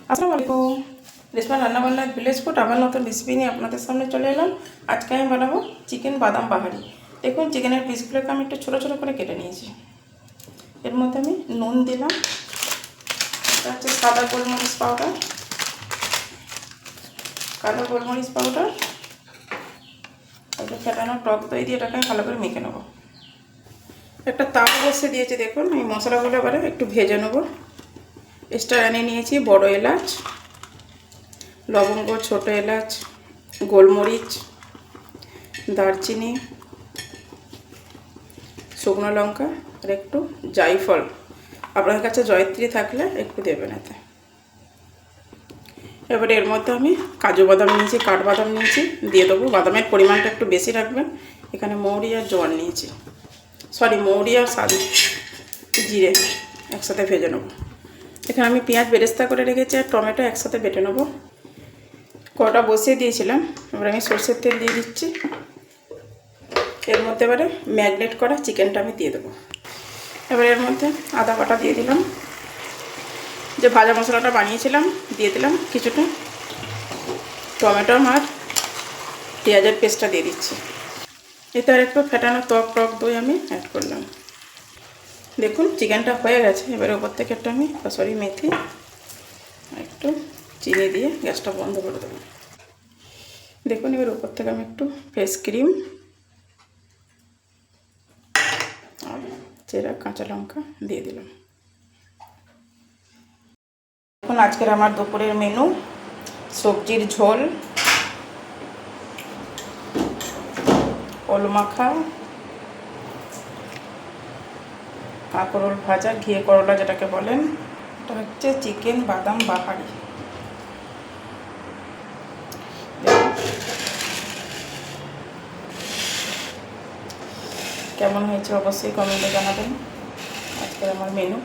আসসালামু আলাইকুম। রেশমা রান্নাবান্নার ভিলেজ ফুড আবার নতুন রেসিপি নিয়ে আপনাদের সামনে চলে এলাম। আজকে আমি বানাবো চিকেন বাদাম বাহারি। দেখুন চিকেনের পিসগুলোকে আমি একটু ছোটো ছোটো করে কেটে নিয়েছি। এর মধ্যে আমি নুন দিলাম, এটা হচ্ছে সাদা গোলমরিচ পাউডার, কালো গোলমরিচ পাউডার, এটা ফেটানো টক দই দিয়ে এটাকে আমি ভালো করে মেখে নেবো। একটা তাওয়া বসে দিয়েছি, দেখুন এই মশলাগুলো এবারে একটু ভেজে নেবো। স্টার এনে নিয়েছি বড় এলাচ, লবঙ্গ, ছোটো এলাচ, গোলমরিচ, দারচিনি, শুকনো লঙ্কা আর একটু জায়ফল। আপনার কাছে জয়ত্রী থাকলে একটু দেবেন এতে। এবারে এর মধ্যে আমি কাজু বাদাম নিয়েছি, কাঠবাদাম নিয়েছি, দিয়ে দেবো। বাদামের পরিমাণটা একটু বেশি রাখবেন। এখানে মৌরি আর জোয়ান নিয়েছি, মৌরি আর সাদা জিরে একসাথে ভেজে নেবো। এখানে আমি পেঁয়াজ বেরেস্তা করে রেখেছি আর টমেটো একসাথে বেটে নেবো। কড়াটা বসিয়ে দিয়েছিলাম, এবার আমি সরষের তেল দিয়ে দিচ্ছি। এর মধ্যে এবারে ম্যারিনেট করা চিকেনটা আমি দিয়ে দেবো। এবার এর মধ্যে আদা বাটা দিয়ে দিলাম, যে ভাজা মশলাটা বানিয়েছিলাম দিয়ে দিলাম কিছুটা, টমেটো আর পেঁয়াজের পেস্টটা দিয়ে দিচ্ছি। এতে আর একটু ফেটানো টক দই আমি অ্যাড করলাম। দেখুন চিকেনটা হয়ে গেছে। এবারে ওপর থেকে একটু আমি কসুরি মেথি একটু চিনি দিয়ে গ্যাসটা বন্ধ করে দেবো। দেখুন এবার উপর থেকে আমি একটু ফেস ক্রিম আর চেরা কাঁচা লঙ্কা দিয়ে দিলাম। এখন আজকের আমার দুপুরের মেনু সবজির ঝোল, ওল মাখা, কাঁকরোল ভাজা, ঘিয়ে করলা যেটাকে বলেন, এটা হচ্ছে চিকেন বাদাম বাহারি। কেমন হয়েছে অবশ্যই কমেন্টে জানাবেন আজকের আমার মেনু।